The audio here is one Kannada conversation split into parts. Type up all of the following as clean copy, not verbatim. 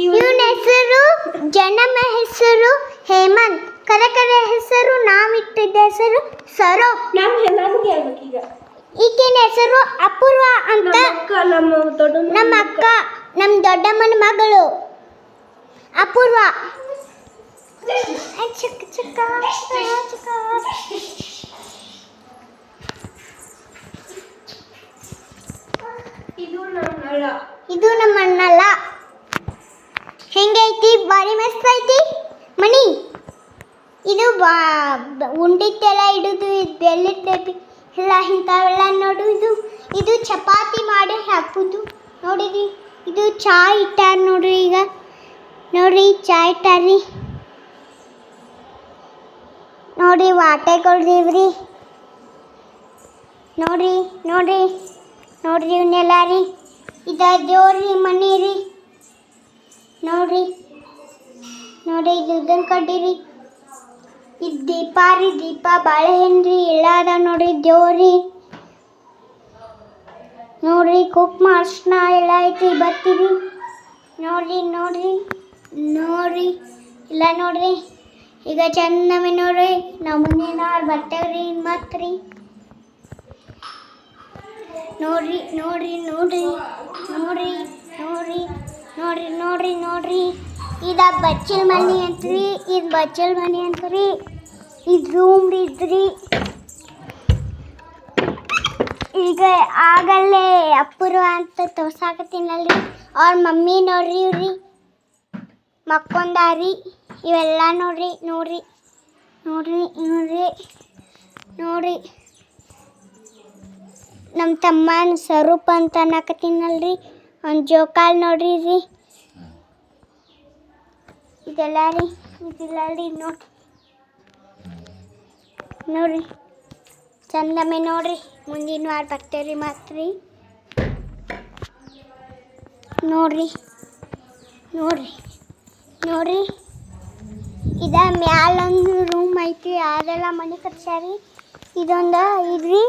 ಇವನ ಹೆಸರು ಜನಮ ಹೆಸರು ಹೇಮಂತ್, ಕರೆ ಹೆಸರು ನಾವಿಟ್ಟಿದ್ದ ಹೆಸರು ಸರೋಪ್. ಈಕಿನ ಹೆಸರು ಅಪೂರ್ವ ಅಂತ. ನಮ್ಮ ಅಕ್ಕ, ನಮ್ಮ ದೊಡ್ಡಮ್ಮನ ಮಗಳು ಅಪೂರ್ವ. ಚಿಕ್ಕ ಚಿಕ್ಕ ಚಿಕ್ಕ ಇದು ನಮ್ಮ ಅಣ್ಣಲ್ಲ. ಹೆಂಗೈತಿ? ಬಾರಿ ಮಸ್ತ್ ಐತಿ ಮಣಿ. ಇದು ಉಂಡಿದ್ದೆಲ್ಲ ಇಡುದು, ಬೆಲ್ಲದ ಡಬ್ಬಿ ಎಲ್ಲ ಇಂಥವೆಲ್ಲ ನೋಡುವುದು. ಇದು ಚಪಾತಿ ಮಾಡಿ ಹಾಕುದು ನೋಡಿರಿ. ಇದು ಚಾ ಇಟ್ಟಾರ ನೋಡ್ರಿ. ಈಗ ನೋಡ್ರಿ ಚಾ ಇಟ್ಟಾರ್ರಿ. ನೋಡ್ರಿ ವಾಟೆಗಳ್ರಿ. ನೋಡ್ರಿ ನೋಡ್ರಿ ನೋಡ್ರಿ ಇವನ್ನೆಲ್ಲ ರೀ. ಇದ ದೇವ್ರಿ ಮನಿ ರೀ. ನೋಡ್ರಿ ನೋಡ್ರಿ ಇದು ಉದ್ದನ್ ಕಡ್ಡಿರಿ. ಇದು ದೀಪ ರೀ. ದೀಪ ಬಾಳೆಹಣ್ಣ್ರಿ ಎಲ್ಲ ಅದ ನೋಡ್ರಿ. ದೇವ್ರಿ ನೋಡ್ರಿ ಕುಕ್ಮ ಅರ್ಶಿನ ಎಲ್ಲ ಐತಿ. ಬರ್ತೀರಿ ನೋಡ್ರಿ ನೋಡ್ರಿ ನೋಡ್ರಿ ಇಲ್ಲ ನೋಡ್ರಿ. ಈಗ ಚಂದಮೆ ನೋಡ್ರಿ ನಮ್ಮ ಮುಂದಿನ ಬರ್ತೇವ್ರಿ ಮತ್ರಿ. ನೋಡ್ರಿ ನೋಡ್ರಿ ನೋಡ್ರಿ ನೋಡ್ರಿ ನೋಡ್ರಿ ನೋಡ್ರಿ ನೋಡ್ರಿ ನೋಡ್ರಿ ಇದ ಬಚ್ಚಲ್ ಮನಿ ಅಂತ್ರಿ. ಇದು ಬಚ್ಚಲ್ ಮನಿ ಅಂತ್ರಿ. ಇದು ರೂಮ್ ಇದ್ರಿ. ಈಗ ಆಗಲ್ಲೇ ಅಪೂರ್ವ ಅಂತ ತೋರ್ಸಾಕತ್ತೀನಲ್ರಿ. ಅವ್ರ ಮಮ್ಮಿ ನೋಡ್ರಿ. ಇವ್ರಿ ಮಕ್ಕೊಂದಾರಿ. ಇವೆಲ್ಲ ನೋಡ್ರಿ ನೋಡ್ರಿ ನೋಡ್ರಿ ನೋಡ್ರಿ ನೋಡ್ರಿ ನಮ್ಮ ತಮ್ಮನ ಸ್ವರೂಪ್ ಅಂತ ಅನ್ನಕತ್ತೀನಲ್ರಿ. ಅವ್ನ ಜೋಕಾಲ್ ನೋಡ್ರಿ ರೀ. ಇದೆಲ್ಲ ರೀ. ಇದಿಲ್ಲ ರೀ. ನೋಡ್ರಿ ಚಂದಮೆ ನೋಡ್ರಿ. ಮುಂದಿನ ವಾರ ಬರ್ತೇವ್ರಿ ಮಾತ್ರಿ. ನೋಡ್ರಿ ನೋಡ್ರಿ ನೋಡ್ರಿ ಇದ ಮ್ಯಾಲೊಂದು ರೂಮ್ ಐತಿ. ಅದೆಲ್ಲ ಮನೆ ಕಟ್ಸ್ಯಾರಿ. ಇದೊಂದು ಇದ್ರಿ.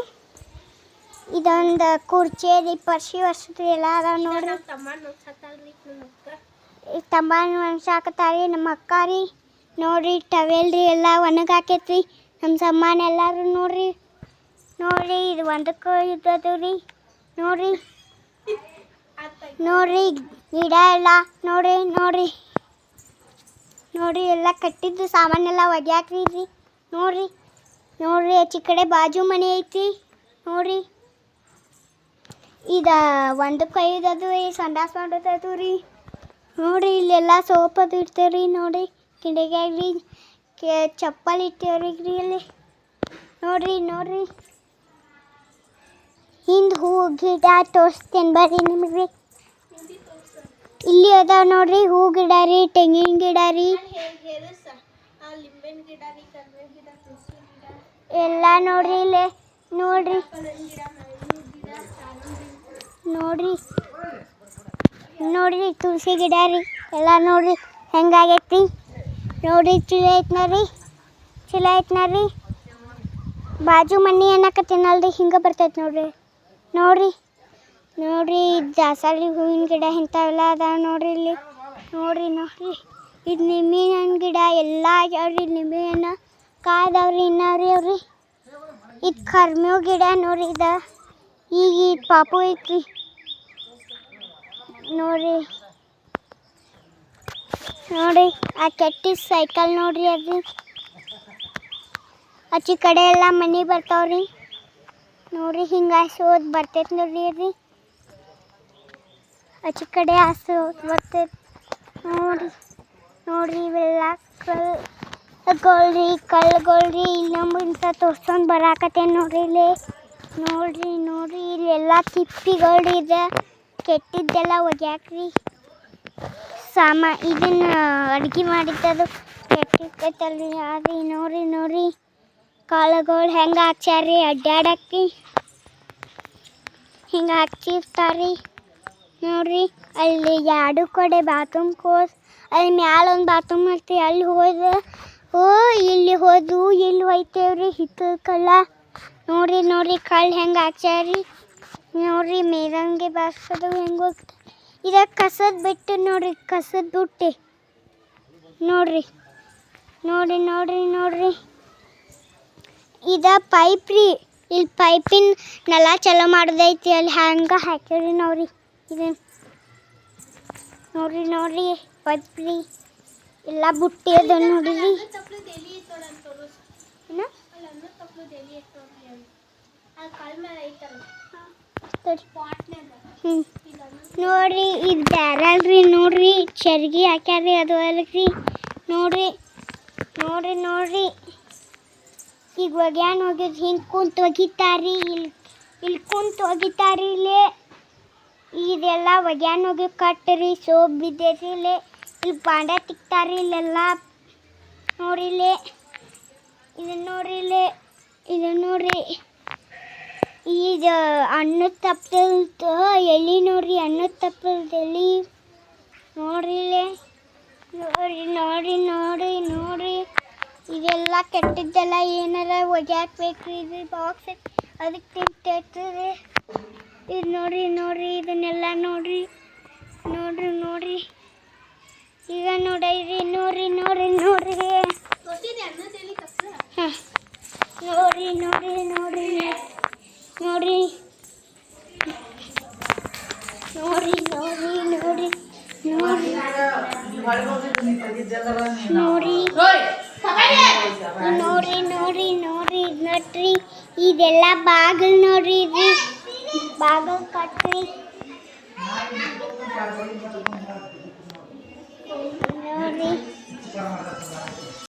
ಇದೊಂದು ಕುರ್ಚಿ ಐತಿ. ಪರ್ಸಿ ವರ್ಷದ್ರಿ ಎಲ್ಲ ಅದಾವ ನೋಡ್ರಿ. ತಮ್ಮನ ಒಣಸಾಕತ್ತಾರಿ ನಮ್ಮ ಅಕ್ಕ ರೀ. ನೋಡ್ರಿ ಟವೆಲ್ ರೀ ಎಲ್ಲ ಒಣಗಾಕೈತ್ರಿ. ನಮ್ಮ ಸಾಮಾನು ಎಲ್ಲರೂ ನೋಡ್ರಿ ನೋಡ್ರಿ. ಇದು ಒಂದಕ್ಕೆ ಇದ್ದದು ರೀ. ನೋಡ್ರಿ ನೋಡ್ರಿ ಗಿಡ ಎಲ್ಲ ನೋಡ್ರಿ ನೋಡ್ರಿ ನೋಡ್ರಿ ಎಲ್ಲ ಕಟ್ಟಿದ್ದು ಸಾಮಾನೆಲ್ಲ ಒಗ್ಯಾಕ್ರಿ ರೀ. ನೋಡ್ರಿ ನೋಡ್ರಿ ಆಚೆ ಕಡೆ ಬಾಜು ಮನೆ ಐತಿ ನೋಡ್ರಿ. ಇದು ಒಂದಕ್ಕೆ ಐದದು ರೀ. ಸಂಡಾಸ್ ಮಾಡೋದದು ರೀ. ನೋಡ್ರಿ ಇಲ್ಲೆಲ್ಲ ಸೋಪ್ ಅದು ಇಡ್ತೇವ್ರಿ. ನೋಡ್ರಿ ಕಿಂಡಿಗ್ಯಾಗ್ರಿ ಚಪ್ಪಲ್ ಇಟ್ಟೇವ್ರಿ ಇಲ್ಲಿ. ನೋಡ್ರಿ ನೋಡ್ರಿ ಹಿಂದೆ ಹೂ ಗಿಡ ತೋರಿಸ್ತೇನೆ ಬರ್ರಿ ನಿಮಗೆ. ಇಲ್ಲಿ ಅದಾವ ನೋಡ್ರಿ ಹೂ ಗಿಡ ರೀ, ತೆಂಗಿನ ಗಿಡ ರೀ ಎಲ್ಲ ನೋಡ್ರಿ. ಇಲ್ಲೇ ನೋಡ್ರಿ ನೋಡ್ರಿ ನೋಡ್ರಿ ತುಳಸಿ ಗಿಡ ರೀ ಎಲ್ಲ ನೋಡ್ರಿ ಹೆಂಗಾಗೈತಿ ನೋಡ್ರಿ. ಚಲೋ ಐತೆ ನೋಡ್ರಿ. ಚಲೋ ಐತೆ ನೋಡ್ರಿ. ಬಾಜು ಮನೆ ಅನ್ನಕತ್ತೀನಲ್ರಿ ಹಿಂಗೆ ಬರ್ತೈತೆ ನೋಡ್ರಿ. ನೋಡ್ರಿ ನೋಡ್ರಿ ದಾಸವಾಳಿ ಹೂವಿನ ಗಿಡ ಇಂಥವೆಲ್ಲ ಅದಾವ ನೋಡ್ರಿ. ಇಲ್ಲಿ ನೋಡ್ರಿ ನೋಡ್ರಿ ಇದು ನಿಂಬೆಹಣ್ಣಿನ ಗಿಡ ಎಲ್ಲ ಆಗ್ಯಾವ್ರಿ. ನಿಂಬೆಹಣ್ಣು ಕಾಯ್ದವ್ರಿ ಇನ್ನವ್ರಿ ಅವ್ರಿ. ಇದು ಕರ್ಮೇವು ಗಿಡ ನೋಡ್ರಿ. ಈಗ ಪಾಪು ಐತ್ರಿ ನೋಡ್ರಿ. ನೋಡ್ರಿ ಆ ಕೆಟ್ಟ ಸೈಕಲ್ ನೋಡ್ರಿ. ಅದು ಆಚೆ ಕಡೆ ಎಲ್ಲ ಮನೆ ಬರ್ತಾವ್ರಿ ನೋಡ್ರಿ. ಹಿಂಗೆ ಹಸೋದು ಬರ್ತೈತೆ ನೋಡ್ರಿ. ಅದು ಆಚೆ ಕಡೆ ಹಸೋದು ಬರ್ತೈತೆ ನೋಡ್ರಿ. ನೋಡ್ರಿ ಇವೆಲ್ಲ ಕಳ್ಳುಗಳ್ರಿ. ಇನ್ನೊಂದು ತೋರ್ಸ್ಕೊಂಡು ಬರಾಕತ್ತೇನೆ ನೋಡ್ರಿ. ಇಲ್ಲಿ ನೋಡ್ರಿ ನೋಡ್ರಿ ಇಲ್ಲೆಲ್ಲ ತಿಪ್ಪಿಗಳ್ರಿ. ಇದೆ ಕೆಟ್ಟಿದ್ದೆಲ್ಲ ಒಗ್ಯಾಕ್ರಿ. ಇದನ್ನ ಅಡುಗೆ ಮಾಡಿದ್ದದು ಕೆಟ್ಟಿರ್ತೈತಲ್ರಿ. ಅದು ನೋಡ್ರಿ ನೋಡ್ರಿ ಕಾಳುಗಳು ಹೆಂಗೆ ಹಾಕ್ಸ್ಯಾರಿ ಅಡ್ಡಾಡಕ್ಕೆ ಹಿಂಗೆ ಹಾಕ್ಸಿರ್ತಾರ್ರಿ ನೋಡ್ರಿ. ಅಲ್ಲಿ ಎರಡು ಕಡೆ ಬಾತ್ರೂಮ್ ಅಲ್ಲಿ ಮ್ಯಾಲ ಒಂದು ಬಾತ್ರೂಮ್ ಐತಿ. ಅಲ್ಲಿ ಇಲ್ಲಿ ಇಲ್ಲಿ ಹೋಯ್ತೇವ್ರಿ ಹಿತ್ತಲ್ಕಲ್ಲ. ನೋಡ್ರಿ ಕಳ್ಳು ಹೆಂಗೆ ಹಾಕ್ಸ್ಯಾರಿ ನೋಡ್ರಿ. ಮೇದಂಗೆ ಬಾರ್ಸೋದು ಹೆಂಗೆ ಹೋಗ್ತಾರೆ ಇದ ಕಸದ ಬಿಟ್ಟು ನೋಡ್ರಿ, ಕಸದ ಬುಟ್ಟಿ ನೋಡ್ರಿ. ನೋಡ್ರಿ ನೋಡ್ರಿ ನೋಡ್ರಿ, ಇದ ಪೈಪ್ ರೀ. ಇಲ್ಲಿ ಪೈಪಿನ ನೆಲ ಚಲೋ ಮಾಡೋದೈತಿ, ಅಲ್ಲಿ ಹಂಗೆ ಹಾಕ್ಯಾರಿ ನೋಡ್ರಿ. ಇದು ನೋಡ್ರಿ ನೋಡ್ರಿ ಪೈಪ್ ರೀ, ಎಲ್ಲ ಬುಟ್ಟಿ ಅದ ನೋಡ್ರಿ. ನೋಡ್ರಿ ಇದು ಬ್ಯಾರಲ್ ರೀ. ನೋಡ್ರಿ ಚರ್ಗಿ ಹಾಕ್ಯಾರಿ, ಅದು ಅಲ್ರಿ. ನೋಡ್ರಿ ನೋಡ್ರಿ ನೋಡ್ರಿ, ಈಗ ಒಗ್ಯಾನ ಹೋಗಿದ್ ಹಿಂಗೆ ಕುಂತು ಒಗಿತಾರಿ. ಇಲ್ಲಿ ಕುಂತು ಒಗಿತಾರಿ. ಇಲ್ಲೇ ಇದೆಲ್ಲ ಒಗ್ಯಾನ ಹೋಗಿ ಕಟ್ಟರಿ, ಸೋಪ್ ಬಿದ್ದೈತಿ. ಇಲ್ಲಿ ಬಾಂಡೆ ತಿಕ್ತಾರಿ ಇಲ್ಲೆಲ್ಲ. ನೋಡ್ರಿ ಇಲ್ಲೇ ಇದನ್ನ ನೋಡ್ರಿ, ಇಲ್ಲೇ ಇದನ್ನ ನೋಡ್ರಿ. ಇದು ಅನ್ನದ ತಪ್ಪಲ್ದ ಎಲೆ ನೋಡ್ರಿ, ಅನ್ನದ ತಪ್ಪಲ್ದ ಎಲೆ ನೋಡ್ರಿ. ಇಲ್ಲೇ ನೋಡ್ರಿ ನೋಡ್ರಿ ನೋಡ್ರಿ ನೋಡ್ರಿ, ಇದೆಲ್ಲ ಕೆಟ್ಟಿದ್ದೆಲ್ಲ ಏನಾರ ಒಗ್ಯಾಕ್ಬೇಕ್ರಿ. ಇದು ಬಾಕ್ಸ್ ಅದಕ್ಕೆ ತಿಂತೈತ್ರಿ. ಇದು ನೋಡ್ರಿ ನೋಡ್ರಿ, ಇದನ್ನೆಲ್ಲ ನೋಡ್ರಿ ನೋಡ್ರಿ ನೋಡ್ರಿ. ಈಗ ನೋಡ್ರಿ ನೋಡ್ರಿ ನೋಡ್ರಿ ನೋಡ್ರಿ. ಹಾಂ ನೋಡ್ರಿ ನೋಡ್ರಿ ನೋಡ್ರಿ ನೋಡ್ರಿ ನೋಡ್ರಿ ನೋಡ್ರಿ ನೋಡ್ರಿ ನೋಡ್ರಿ ನೋಡ್ರಿ ನೋಡ್ರಿ ನೋಡ್ರಿ ನೋಡ್ರಿ. ಇದು ನೋಡ್ರಿ, ಇದೆಲ್ಲ ಬಾಗಿಲು ನೋಡ್ರಿ. ಇದು ಬಾಗಿಲು ಕಟ್ರಿ ನೋಡ್ರಿ.